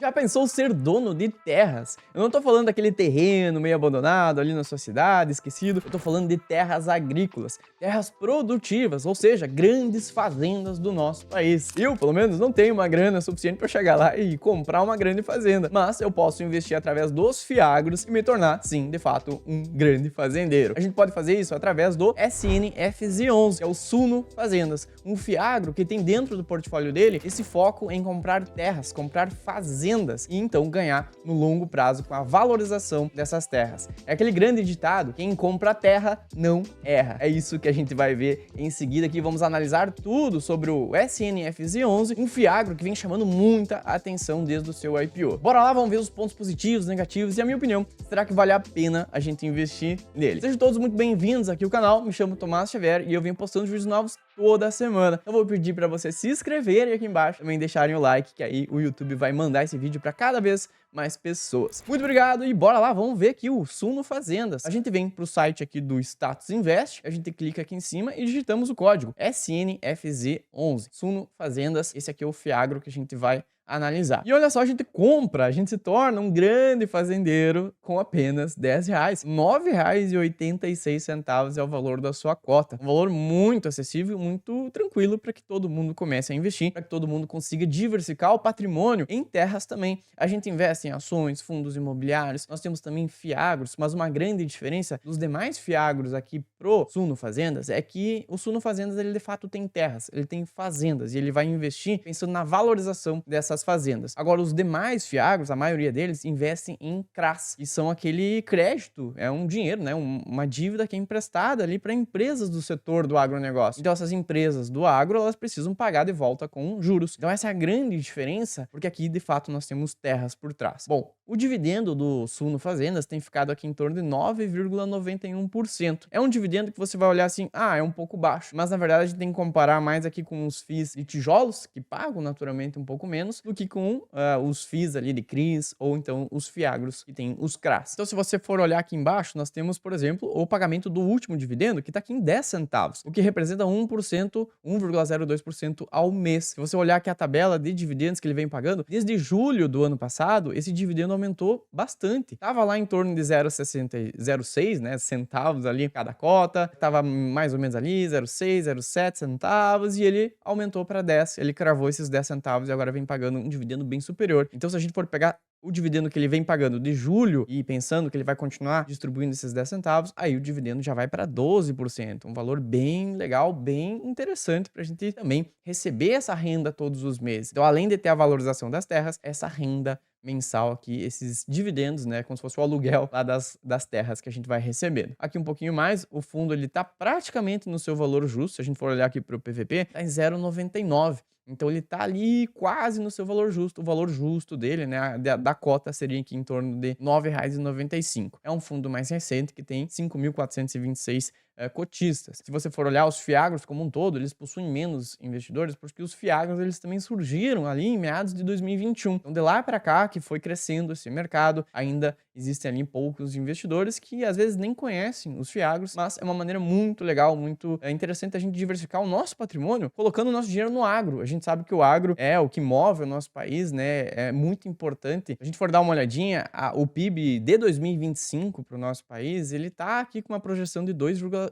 Já pensou ser dono de terras? Eu não tô falando daquele terreno meio abandonado ali na sua cidade, esquecido. Eu tô falando de terras agrícolas, terras produtivas, ou seja, grandes fazendas do nosso país. Eu, pelo menos, não tenho uma grana suficiente para chegar lá e comprar uma grande fazenda, mas eu posso investir através dos fiagros e me tornar, sim, de fato, um grande fazendeiro. A gente pode fazer isso através do SNFZ11, que é o Suno Fazendas, um fiagro que tem dentro do portfólio dele esse foco em comprar terras, comprar fazendas e então ganhar no longo prazo com a valorização dessas terras. É aquele grande ditado: quem compra terra não erra. É isso que a gente vai ver em seguida aqui. Vamos analisar tudo sobre o SNFZ11, um fiagro que vem chamando muita atenção desde o seu IPO. Bora lá, vamos ver os pontos positivos, negativos e a minha opinião. Será que vale a pena a gente investir nele? Sejam todos muito bem-vindos aqui ao canal. Me chamo Tomás Xavier e eu venho postando vídeos novos toda semana. Eu vou pedir para você se inscreverem aqui embaixo, também deixarem o like, que aí o YouTube vai mandar esse vídeo para cada vez mais pessoas. Muito obrigado e bora lá, vamos ver aqui o Suno Fazendas. A gente vem para o site aqui do Status Invest, a gente clica aqui em cima e digitamos o código SNFZ11. Suno Fazendas, esse aqui é o fiagro que a gente vai analisar. E olha só, a gente compra, a gente se torna um grande fazendeiro com apenas R$10. R$9,86 é o valor da sua cota. Um valor muito acessível, muito tranquilo para que todo mundo comece a investir, para que todo mundo consiga diversificar o patrimônio em terras também. A gente investe em ações, fundos imobiliários, nós temos também fiagros, mas uma grande diferença dos demais fiagros aqui pro Suno Fazendas é que o Suno Fazendas, ele de fato tem terras, ele tem fazendas e ele vai investir pensando na valorização dessas fazendas. Agora, os demais fiagros, a maioria deles, investem em CRAs, que são aquele crédito, é um dinheiro, né? Uma dívida que é emprestada ali para empresas do setor do agronegócio. Então, essas empresas do agro, elas precisam pagar de volta com juros. Então, essa é a grande diferença, porque aqui, de fato, nós temos terras por trás. Bom, o dividendo do Suno Fazendas tem ficado aqui em torno de 9,91%. É um dividendo que você vai olhar assim, é um pouco baixo, mas na verdade a gente tem que comparar mais aqui com os FIIs de tijolos, que pagam naturalmente um pouco menos, do que com os FIIs ali de CRIs ou então os fiagros que tem os CRAs. Então, se você for olhar aqui embaixo, nós temos, por exemplo, o pagamento do último dividendo, que está aqui em 10 centavos, o que representa 1%, 1,02% ao mês. Se você olhar aqui a tabela de dividendos que ele vem pagando, desde julho do ano passado, esse dividendo aumentou bastante. Tava lá em torno de 0,6, né, centavos ali cada cota, tava mais ou menos ali 0,6, 0,7 centavos e ele aumentou para 10, ele cravou esses 10 centavos e agora vem pagando um dividendo bem superior. Então, se a gente for pegar o dividendo que ele vem pagando de julho e pensando que ele vai continuar distribuindo esses 10 centavos, aí o dividendo já vai para 12%, um valor bem legal, bem interessante para a gente também receber essa renda todos os meses. Então, além de ter a valorização das terras, essa renda mensal aqui, esses dividendos, né, como se fosse o aluguel lá das terras que a gente vai recebendo. Aqui um pouquinho mais, o fundo ele tá praticamente no seu valor justo, se a gente for olhar aqui para o PVP, tá em 0,99. Então ele tá ali quase no seu valor justo. O valor justo dele, né, da cota seria aqui em torno de R$ 9,95. É um fundo mais recente que tem 5.426 cotistas. Se você for olhar os fiagros como um todo, eles possuem menos investidores porque os fiagros eles também surgiram ali em meados de 2021. Então de lá para cá que foi crescendo esse mercado, ainda existem ali poucos investidores que às vezes nem conhecem os fiagros, mas é uma maneira muito legal, muito interessante a gente diversificar o nosso patrimônio colocando o nosso dinheiro no agro. A gente sabe que o agro é o que move o nosso país, né? É muito importante. Se a gente for dar uma olhadinha, o PIB de 2025 para o nosso país, ele tá aqui com uma projeção de 2,4%.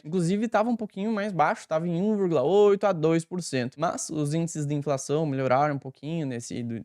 Inclusive, estava um pouquinho mais baixo, estava em 1,8% a 2%. Mas os índices de inflação melhoraram um pouquinho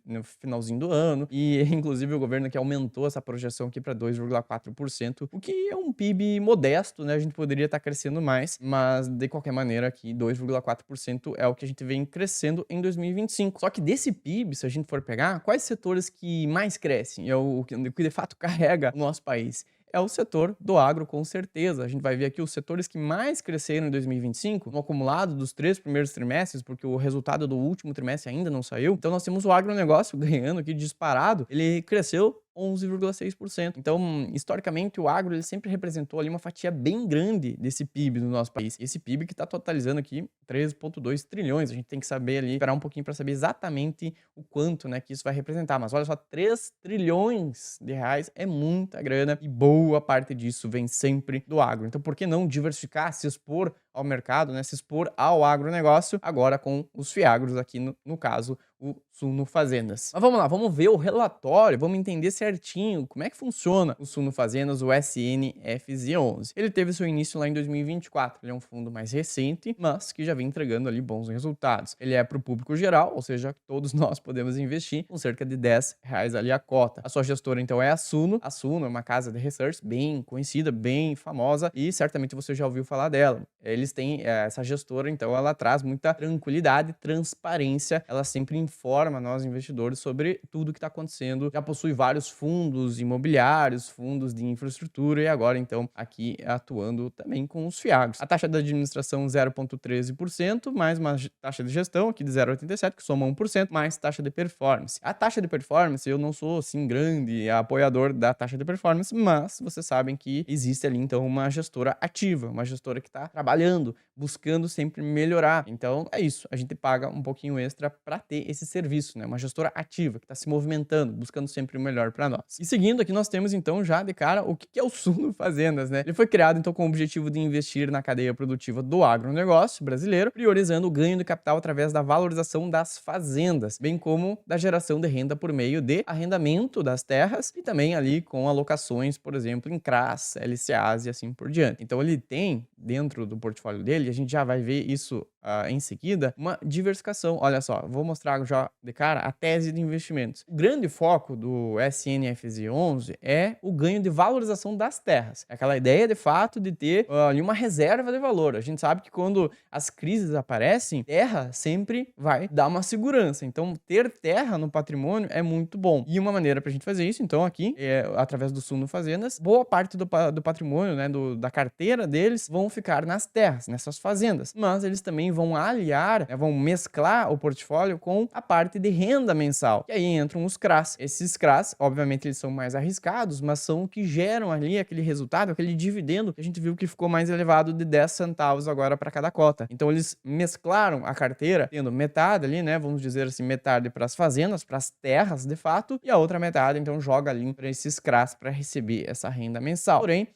no finalzinho do ano e, inclusive, o governo que aumentou essa projeção aqui para 2,4%, o que é um PIB modesto, né? A gente poderia estar crescendo mais, mas de qualquer maneira aqui 2,4% é o que a gente vem crescendo em 2025. Só que desse PIB, se a gente for pegar, quais setores que mais crescem? É o que de fato carrega o nosso país. É o setor do agro, com certeza. A gente vai ver aqui os setores que mais cresceram em 2025, no acumulado dos 3 primeiros trimestres, porque o resultado do último trimestre ainda não saiu. Então nós temos o agronegócio ganhando aqui disparado. Ele cresceu 11,6%. Então, historicamente, o agro ele sempre representou ali uma fatia bem grande desse PIB do nosso país. Esse PIB que está totalizando aqui 13,2 trilhões. A gente tem que saber ali, esperar um pouquinho para saber exatamente o quanto, né, que isso vai representar. Mas olha só, 3 trilhões de reais é muita grana e boa parte disso vem sempre do agro. Então, por que não diversificar, se expor ao mercado, né, se expor ao agronegócio, agora com os fiagros aqui, no caso, o Suno Fazendas. Mas vamos lá, vamos ver o relatório, vamos entender certinho como é que funciona o Suno Fazendas, o SNFZ11. Ele teve seu início lá em 2024, ele é um fundo mais recente, mas que já vem entregando ali bons resultados. Ele é para o público geral, ou seja, todos nós podemos investir com cerca de R$ 10 ali a cota. A sua gestora então é a Suno. A Suno é uma casa de research bem conhecida, bem famosa e certamente você já ouviu falar dela. Eles têm essa gestora, então ela traz muita tranquilidade, transparência, ela sempre informa nós investidores sobre tudo que está acontecendo. Já possui vários fundos imobiliários, fundos de infraestrutura e agora então aqui atuando também com os fiagros. A taxa de administração 0,13%, mais uma taxa de gestão aqui de 0,87%, que soma 1%, mais taxa de performance. A taxa de performance, eu não sou assim grande apoiador da taxa de performance, mas vocês sabem que existe ali então uma gestora ativa, uma gestora que está trabalhando, buscando sempre melhorar. Então é isso, a gente paga um pouquinho extra para ter esse serviço, né? Uma gestora ativa que está se movimentando, buscando sempre o melhor para nós. E seguindo aqui nós temos então já de cara o que é o Suno Fazendas, né? Ele foi criado então com o objetivo de investir na cadeia produtiva do agronegócio brasileiro, priorizando o ganho de capital através da valorização das fazendas, bem como da geração de renda por meio de arrendamento das terras e também ali com alocações, por exemplo, em CRAs, LCAs e assim por diante. Então ele tem dentro do portfólio dele, a gente já vai ver isso em seguida, uma diversificação. Olha só, vou mostrar já de cara a tese de investimentos. O grande foco do SNFZ11 é o ganho de valorização das terras. É aquela ideia, de fato, de ter ali uma reserva de valor. A gente sabe que quando as crises aparecem, terra sempre vai dar uma segurança. Então, ter terra no patrimônio é muito bom. E uma maneira pra gente fazer isso, então, aqui, é através do Suno Fazendas, boa parte do patrimônio, né, da carteira deles, vão ficar nas terras, nessas fazendas. Mas eles também vão aliar, né, vão mesclar o portfólio com a parte de renda mensal. E aí entram os CRAs. Esses CRAs, obviamente, eles são mais arriscados, mas são o que geram ali aquele resultado, aquele dividendo que a gente viu que ficou mais elevado de 10 centavos agora para cada cota. Então eles mesclaram a carteira, tendo metade ali, né, vamos dizer assim, metade para as fazendas, para as terras de fato, e a outra metade então joga ali para esses CRAs para receber essa renda mensal. Porém,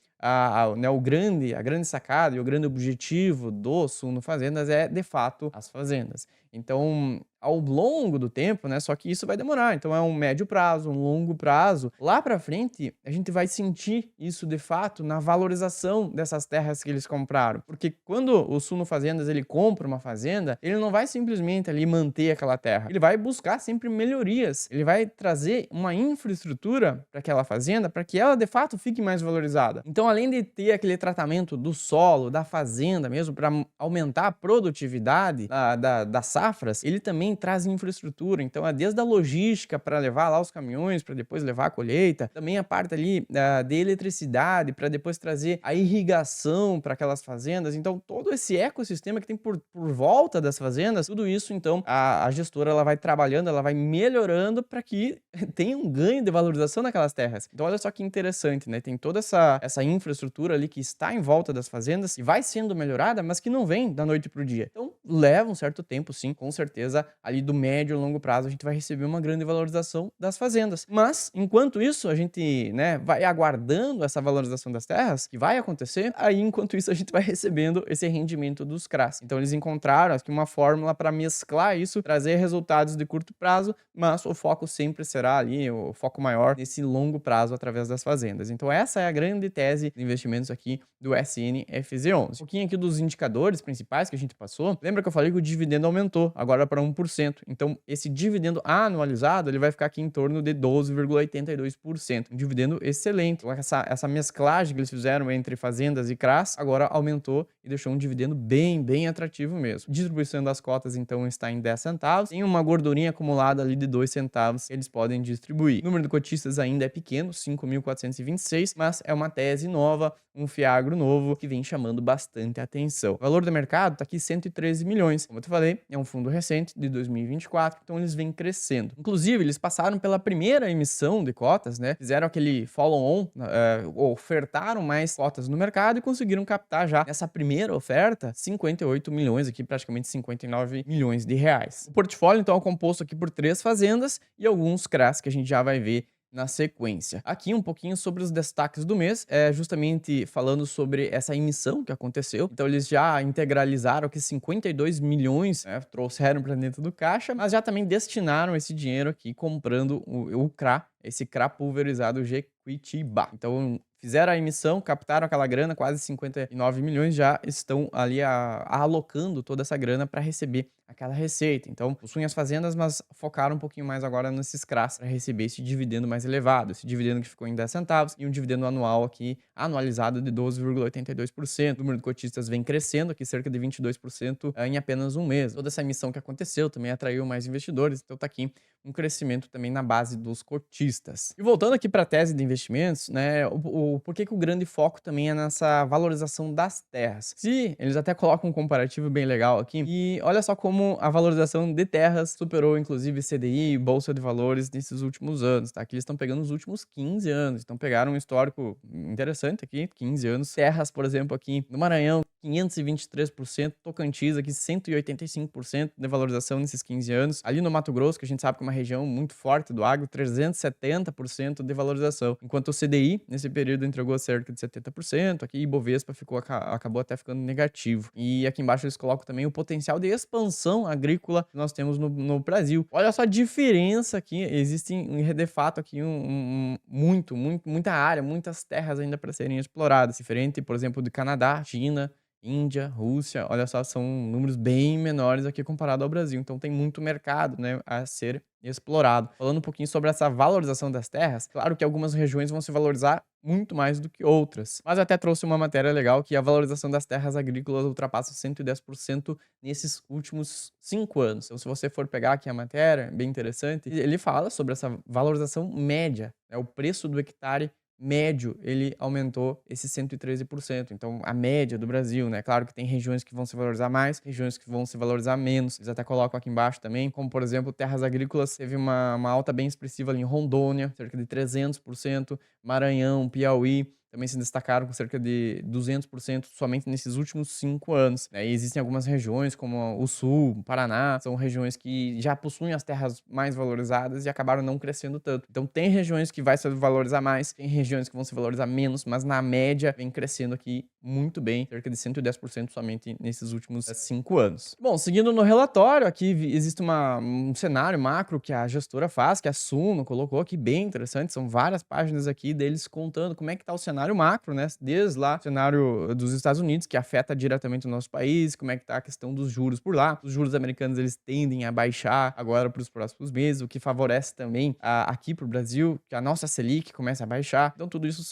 né, a grande sacada e o grande objetivo do Suno Fazendas é, de fato, as fazendas. Então, ao longo do tempo, né, só que isso vai demorar. Então, é um médio prazo, um longo prazo. Lá para frente, a gente vai sentir isso, de fato, na valorização dessas terras que eles compraram. Porque quando o Suno Fazendas, ele compra uma fazenda, ele não vai simplesmente ali manter aquela terra. Ele vai buscar sempre melhorias. Ele vai trazer uma infraestrutura para aquela fazenda, para que ela, de fato, fique mais valorizada. Então, além de ter aquele tratamento do solo, da fazenda mesmo, para aumentar a produtividade das safras, ele também traz infraestrutura. Então, é desde a logística para levar lá os caminhões, para depois levar a colheita, também a parte ali de eletricidade, para depois trazer a irrigação para aquelas fazendas. Então, todo esse ecossistema que tem por volta das fazendas, tudo isso, então, a gestora ela vai trabalhando, ela vai melhorando para que tenha um ganho de valorização naquelas terras. Então, olha só que interessante, né? Tem toda essa infraestrutura ali que está em volta das fazendas e vai sendo melhorada, mas que não vem da noite pro dia. Então, leva um certo tempo, sim, com certeza, ali do médio e longo prazo, a gente vai receber uma grande valorização das fazendas. Mas, enquanto isso, a gente, né, vai aguardando essa valorização das terras, que vai acontecer, aí, enquanto isso, a gente vai recebendo esse rendimento dos CRAs. Então, eles encontraram aqui uma fórmula para mesclar isso, trazer resultados de curto prazo, mas o foco sempre será ali, o foco maior nesse longo prazo através das fazendas. Então, essa é a grande tese de investimentos aqui do SNFZ11. Um pouquinho aqui dos indicadores principais que a gente passou. Lembra que eu falei que o dividendo aumentou, agora para 1%. Então, esse dividendo anualizado, ele vai ficar aqui em torno de 12,82%. Um dividendo excelente. Então, essa mesclagem que eles fizeram entre fazendas e CRAs, agora aumentou e deixou um dividendo bem atrativo mesmo. Distribuição das cotas, então, está em 10 centavos. Tem uma gordurinha acumulada ali de 2 centavos que eles podem distribuir. O número de cotistas ainda é pequeno, 5.426, mas é uma tese nova, um fiagro novo que vem chamando bastante atenção. O valor do mercado está aqui 113 milhões. Como eu te falei, é um fundo recente de 2024, então eles vêm crescendo. Inclusive, eles passaram pela primeira emissão de cotas, né? Fizeram aquele follow-on, ofertaram mais cotas no mercado e conseguiram captar já nessa primeira oferta 58 milhões, aqui praticamente 59 milhões de reais. O portfólio, então, é composto aqui por 3 fazendas e alguns CRAs que a gente já vai ver na sequência. Aqui um pouquinho sobre os destaques do mês, justamente falando sobre essa emissão que aconteceu. Então eles já integralizaram aqui 52 milhões, né, trouxeram para dentro do caixa, mas já também destinaram esse dinheiro aqui comprando o CRA, esse CRA pulverizado Jequitibá. Então fizeram a emissão, captaram aquela grana, quase 59 milhões, já estão ali alocando toda essa grana para receber aquela receita. Então, possuem as fazendas, mas focaram um pouquinho mais agora nesses CRAs para receber esse dividendo mais elevado, esse dividendo que ficou em 10 centavos e um dividendo anual aqui anualizado de 12,82%. O número de cotistas vem crescendo aqui cerca de 22% em apenas um mês. Toda essa emissão que aconteceu também atraiu mais investidores, então tá aqui um crescimento também na base dos cotistas. E voltando aqui para a tese de investimentos, né, por que o grande foco também é nessa valorização das terras? Se eles até colocam um comparativo bem legal aqui, e olha só como a valorização de terras superou inclusive CDI e Bolsa de Valores nesses últimos anos, tá? Aqui eles estão pegando os últimos 15 anos, então pegaram um histórico interessante aqui, 15 anos. Terras, por exemplo, aqui no Maranhão, 523%, Tocantins aqui 185% de valorização nesses 15 anos. Ali no Mato Grosso, que a gente sabe que é uma região muito forte do agro, 370% de valorização. Enquanto o CDI, nesse período, entregou cerca de 70%, aqui Ibovespa acabou até ficando negativo. E aqui embaixo eles colocam também o potencial de expansão agrícola que nós temos no Brasil. Olha só a diferença aqui, existe de fato aqui muita área, muitas terras ainda para serem exploradas. Diferente, por exemplo, do Canadá, China, Índia, Rússia, olha só, são números bem menores aqui comparado ao Brasil. Então tem muito mercado, né, a ser explorado. Falando um pouquinho sobre essa valorização das terras, claro que algumas regiões vão se valorizar muito mais do que outras. Mas até trouxe uma matéria legal que a valorização das terras agrícolas ultrapassa 110% nesses últimos 5 anos. Então se você for pegar aqui a matéria, bem interessante, ele fala sobre essa valorização média, né, o preço do hectare médio, ele aumentou esse 113%. Então, a média do Brasil, né? Claro que tem regiões que vão se valorizar mais, regiões que vão se valorizar menos. Eles até colocam aqui embaixo também, como por exemplo, terras agrícolas, teve uma alta bem expressiva ali em Rondônia, cerca de 300%, Maranhão, Piauí, também se destacaram com cerca de 200% somente nesses últimos 5 anos, né? E existem algumas regiões, como o Sul, o Paraná, são regiões que já possuem as terras mais valorizadas e acabaram não crescendo tanto. Então tem regiões que vai se valorizar mais, tem regiões que vão se valorizar menos, mas na média vem crescendo aqui muito bem, cerca de 110% somente nesses últimos 5 anos. Bom, seguindo no relatório, aqui existe um cenário macro que a gestora faz, que a Suno colocou aqui, bem interessante, são várias páginas aqui deles contando como é que tá o cenário macro, né? Desde lá, o cenário dos Estados Unidos, que afeta diretamente o nosso país, como é que tá a questão dos juros por lá. Os juros americanos, eles tendem a baixar agora para os próximos meses, o que favorece também aqui para o Brasil, que a nossa Selic começa a baixar. Então, tudo isso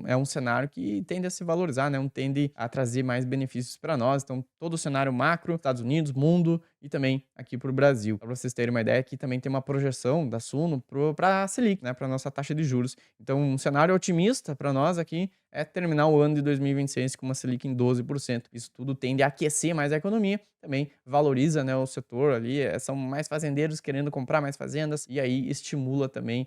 é um cenário que tende a se valorizar, né? Tende a trazer mais benefícios para nós. Então, todo o cenário macro, Estados Unidos, mundo e também aqui para o Brasil. Para vocês terem uma ideia, aqui também tem uma projeção da Suno para a Selic, né? Para nossa taxa de juros. Então, um cenário otimista para nós aqui é terminar o ano de 2026 com uma Selic em 12%. Isso tudo tende a aquecer mais a economia, também valoriza, né, o setor ali, são mais fazendeiros querendo comprar mais fazendas e aí estimula também,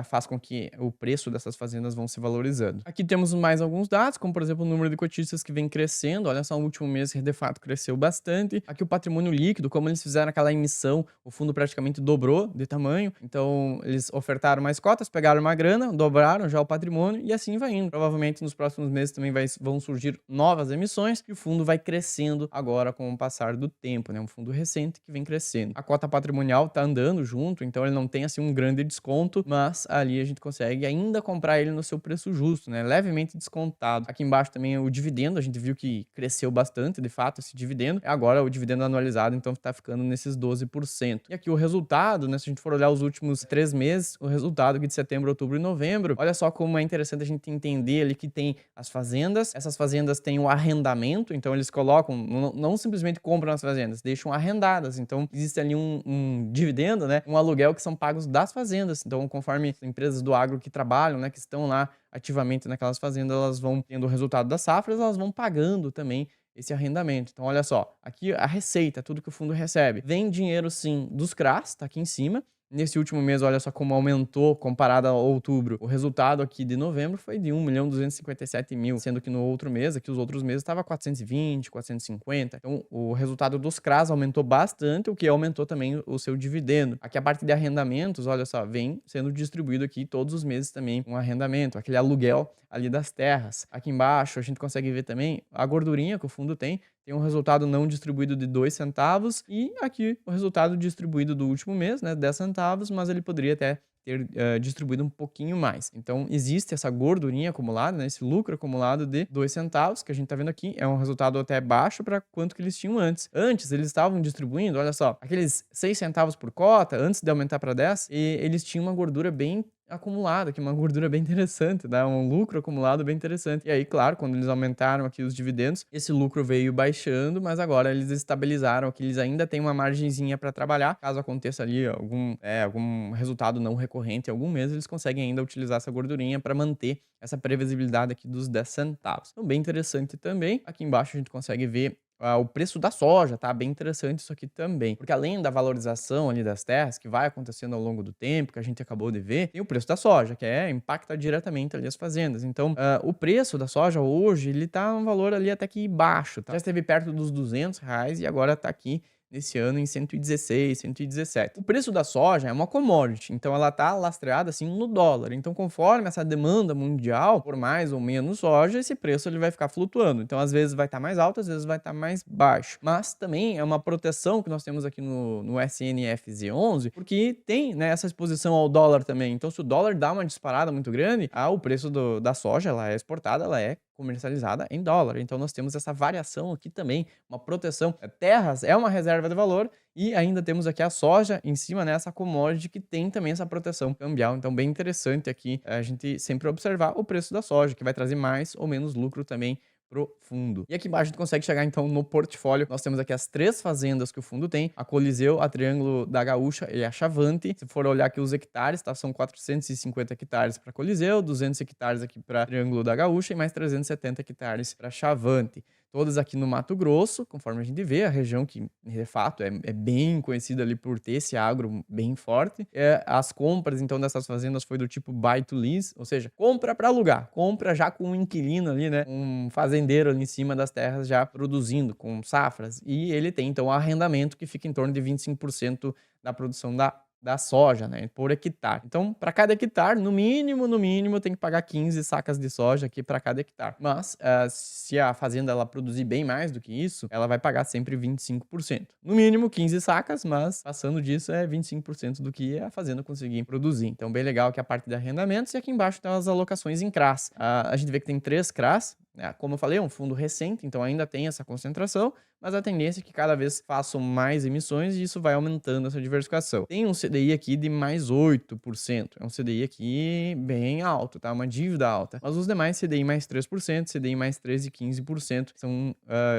faz com que o preço dessas fazendas vão se valorizando. Aqui temos mais alguns dados, como por exemplo o número de cotistas que vem crescendo, olha só, no último mês de fato cresceu bastante. Aqui o patrimônio líquido, como eles fizeram aquela emissão, o fundo praticamente dobrou de tamanho, então eles ofertaram mais cotas, pegaram uma grana, dobraram já o patrimônio e assim vai indo. Provavelmente nos próximos meses também vão surgir novas emissões e o fundo vai crescendo agora com o passar do tempo, né? Um fundo recente que vem crescendo. A cota patrimonial tá andando junto, então ele não tem assim um grande desconto, mas ali a gente consegue ainda comprar ele no seu preço justo, né? Levemente descontado. Aqui embaixo também o dividendo, a gente viu que cresceu bastante, de fato, esse dividendo. Agora o dividendo anualizado, então tá ficando nesses 12%. E aqui o resultado, né? Se a gente for olhar os últimos 3 meses, o resultado aqui de setembro, outubro e novembro, olha só como é interessante a gente entender ali que tem as fazendas, essas fazendas têm o arrendamento, então eles colocam, não simplesmente compram as fazendas, deixam arrendadas, então existe ali um dividendo, né, um aluguel que são pagos das fazendas, então conforme empresas do agro que trabalham, né, que estão lá ativamente naquelas fazendas, elas vão tendo o resultado das safras, elas vão pagando também esse arrendamento. Então, olha só, aqui a receita, tudo que o fundo recebe, vem dinheiro sim dos CRAs, tá aqui em cima, Nesse último mês, olha só como aumentou comparado a outubro. O resultado aqui de novembro foi de 1.257.000, sendo que no outro mês, aqui os outros meses, estava 420, 450. Então, o resultado dos CRAs aumentou bastante, o que aumentou também o seu dividendo. Aqui a parte de arrendamentos, olha só, vem sendo distribuído aqui todos os meses também um arrendamento, aquele aluguel ali das terras. Aqui embaixo a gente consegue ver também a gordurinha que o fundo tem um resultado não distribuído de 2 centavos e aqui o resultado distribuído do último mês, né, 10 centavos, mas ele poderia até ter distribuído um pouquinho mais. Então, existe essa gordurinha acumulada, né, esse lucro acumulado de 2 centavos, que a gente tá vendo aqui, é um resultado até baixo para quanto que eles tinham antes. Antes, eles estavam distribuindo, olha só, aqueles 6 centavos por cota, antes de aumentar para 10, e eles tinham uma gordura bem acumulada, que é uma gordura bem interessante, dá um lucro acumulado bem interessante. E aí, claro, quando eles aumentaram aqui os dividendos, esse lucro veio baixando, mas agora eles estabilizaram aqui, eles ainda têm uma margenzinha para trabalhar. Caso aconteça ali algum resultado não recorrente em algum mês, eles conseguem ainda utilizar essa gordurinha para manter essa previsibilidade aqui dos 10 centavos. Então, bem interessante também. Aqui embaixo a gente consegue ver o preço da soja, tá? Bem interessante isso aqui também. Porque além da valorização ali das terras, que vai acontecendo ao longo do tempo, que a gente acabou de ver, tem o preço da soja, que impacta diretamente ali as fazendas. Então, o preço da soja hoje, ele tá um valor ali até que baixo, tá? Já esteve perto dos R$ 200 e agora tá aqui nesse ano em 116, 117. O preço da soja é uma commodity, então ela tá lastreada assim no dólar. Então, conforme essa demanda mundial por mais ou menos soja, esse preço ele vai ficar flutuando. Então, às vezes vai estar mais alto, às vezes vai estar mais baixo. Mas também é uma proteção que nós temos aqui no SNFZ11, porque tem, né, essa exposição ao dólar também. Então, se o dólar dá uma disparada muito grande, o preço da soja, ela é exportada, ela é comercializada em dólar. Então nós temos essa variação aqui também, uma proteção. Terras é uma reserva de valor e ainda temos aqui a soja em cima, né, essa commodity que tem também essa proteção cambial. Então bem interessante aqui a gente sempre observar o preço da soja, que vai trazer mais ou menos lucro também pro fundo. E aqui embaixo a gente consegue chegar então no portfólio. Nós temos aqui as 3 fazendas que o fundo tem: a Coliseu, a Triângulo da Gaúcha e a Chavante. Se for olhar aqui os hectares, tá? São 450 hectares para Coliseu, 200 hectares aqui para Triângulo da Gaúcha e mais 370 hectares para Chavante. Todas aqui no Mato Grosso, conforme a gente vê, a região que, de fato, é bem conhecida ali por ter esse agro bem forte. As compras, então, dessas fazendas foi do tipo buy to lease, ou seja, compra para alugar, compra já com um inquilino ali, né, um fazendeiro ali em cima das terras já produzindo, com safras. E ele tem, então, arrendamento que fica em torno de 25% da produção da soja, né, por hectare. Então, para cada hectare, no mínimo, tem que pagar 15 sacas de soja aqui para cada hectare. Mas, se a fazenda ela produzir bem mais do que isso, ela vai pagar sempre 25%. No mínimo 15 sacas, mas passando disso é 25% do que a fazenda conseguir produzir. Então, bem legal que a parte de arrendamentos e aqui embaixo tem as alocações em CRAs. A gente vê que tem 3 CRAs, né? Como eu falei, é um fundo recente, então ainda tem essa concentração, mas a tendência é que cada vez façam mais emissões e isso vai aumentando essa diversificação. Tem um CDI aqui de mais 8%, é um CDI aqui bem alto, tá? Uma dívida alta. Mas os demais CDI mais 3%, CDI mais 13% e 15% são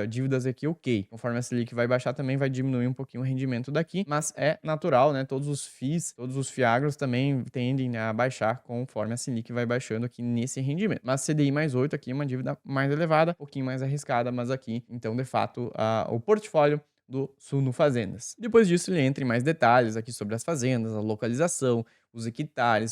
dívidas aqui ok. Conforme a Selic vai baixar também vai diminuir um pouquinho o rendimento daqui, mas é natural, né? Todos os FIIs, todos os FIAGROS também tendem a baixar conforme a Selic vai baixando aqui nesse rendimento. Mas CDI mais 8 aqui é uma dívida mais elevada, um pouquinho mais arriscada, mas aqui, então, de fato, o portfólio do Suno Fazendas. Depois disso, ele entra em mais detalhes aqui sobre as fazendas, a localização, os hectares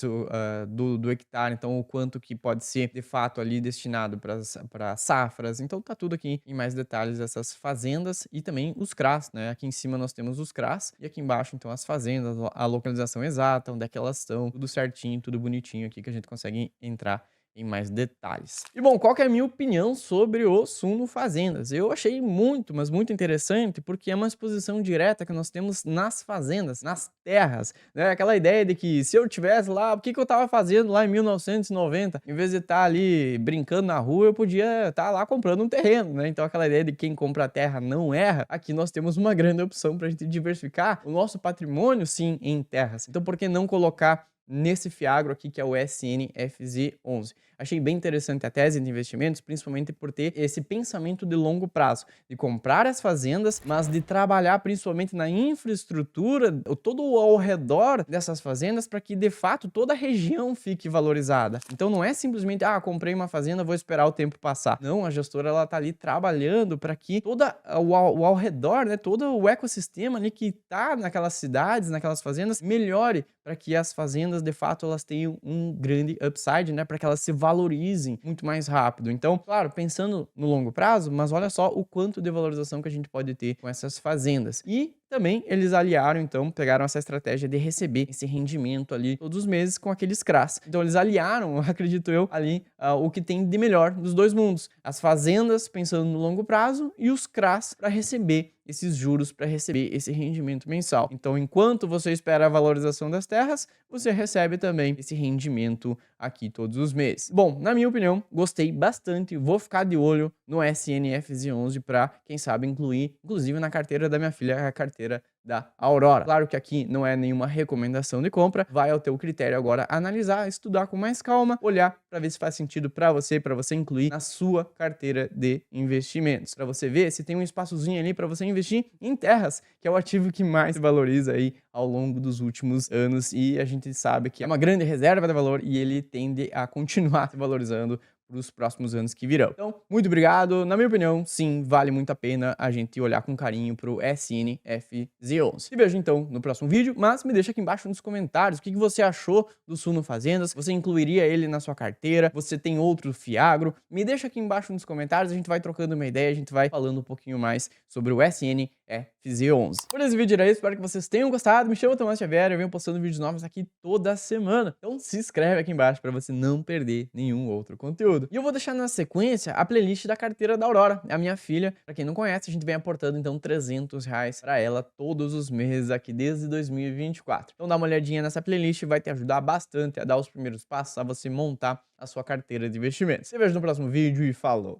do hectare, então o quanto que pode ser de fato ali destinado para safras. Então tá tudo aqui em mais detalhes essas fazendas e também os CRAs, né? Aqui em cima nós temos os CRAs e aqui embaixo então as fazendas, a localização exata, onde é que elas estão, tudo certinho, tudo bonitinho aqui que a gente consegue entrar em mais detalhes. E bom, qual que é a minha opinião sobre o Suno Fazendas? Eu achei muito, mas muito interessante, porque é uma exposição direta que nós temos nas fazendas, nas terras, né? Aquela ideia de que se eu tivesse lá, o que eu tava fazendo lá em 1990? Em vez de estar ali brincando na rua, eu podia estar lá comprando um terreno, né? Então aquela ideia de quem compra a terra não erra, aqui nós temos uma grande opção para a gente diversificar o nosso patrimônio, sim, em terras. Então por que não colocar nesse fiagro aqui que é o SNFZ11. Achei bem interessante a tese de investimentos, principalmente por ter esse pensamento de longo prazo, de comprar as fazendas, mas de trabalhar principalmente na infraestrutura, todo ao redor dessas fazendas, para que de fato toda a região fique valorizada. Então não é simplesmente, comprei uma fazenda, vou esperar o tempo passar. Não, a gestora ela tá ali trabalhando para que toda o ao redor, né, todo o ecossistema ali que tá naquelas cidades, naquelas fazendas, melhore, para que as fazendas de fato elas tenham um grande upside, né, para que elas se valorizem muito mais rápido. Então, claro, pensando no longo prazo, mas olha só o quanto de valorização que a gente pode ter com essas fazendas. E também eles aliaram, então, pegaram essa estratégia de receber esse rendimento ali todos os meses com aqueles CRAs. Então eles aliaram, acredito eu, ali o que tem de melhor dos dois mundos. As fazendas pensando no longo prazo e os CRAs para receber esses juros, para receber esse rendimento mensal. Então, enquanto você espera a valorização das terras, você recebe também esse rendimento aqui todos os meses. Bom, na minha opinião, gostei bastante. Vou ficar de olho no SNFZ11 para, quem sabe, incluir, inclusive na carteira da minha filha, a carteira da Aurora. Claro que aqui não é nenhuma recomendação de compra, vai ao teu critério agora analisar, estudar com mais calma, olhar para ver se faz sentido para você incluir na sua carteira de investimentos, para você ver se tem um espaçozinho ali para você investir em terras, que é o ativo que mais se valoriza aí ao longo dos últimos anos e a gente sabe que é uma grande reserva de valor e ele tende a continuar se valorizando para os próximos anos que virão. Então, muito obrigado. Na minha opinião, sim, vale muito a pena a gente olhar com carinho para o SNFZ11. Te vejo então no próximo vídeo, mas me deixa aqui embaixo nos comentários o que você achou do Suno Fazendas. Você incluiria ele na sua carteira? Você tem outro fiagro? Me deixa aqui embaixo nos comentários, a gente vai trocando uma ideia, a gente vai falando um pouquinho mais sobre o SNFZ11. Por esse vídeo era isso, espero que vocês tenham gostado. Me chamo Tomás Xavier, eu venho postando vídeos novos aqui toda semana. Então se inscreve aqui embaixo para você não perder nenhum outro conteúdo. E eu vou deixar na sequência a playlist da carteira da Aurora, a minha filha. Para quem não conhece, a gente vem aportando então R$300 para ela todos os meses aqui desde 2024. Então dá uma olhadinha nessa playlist, vai te ajudar bastante a dar os primeiros passos a você montar a sua carteira de investimentos. Se vejo no próximo vídeo e falou!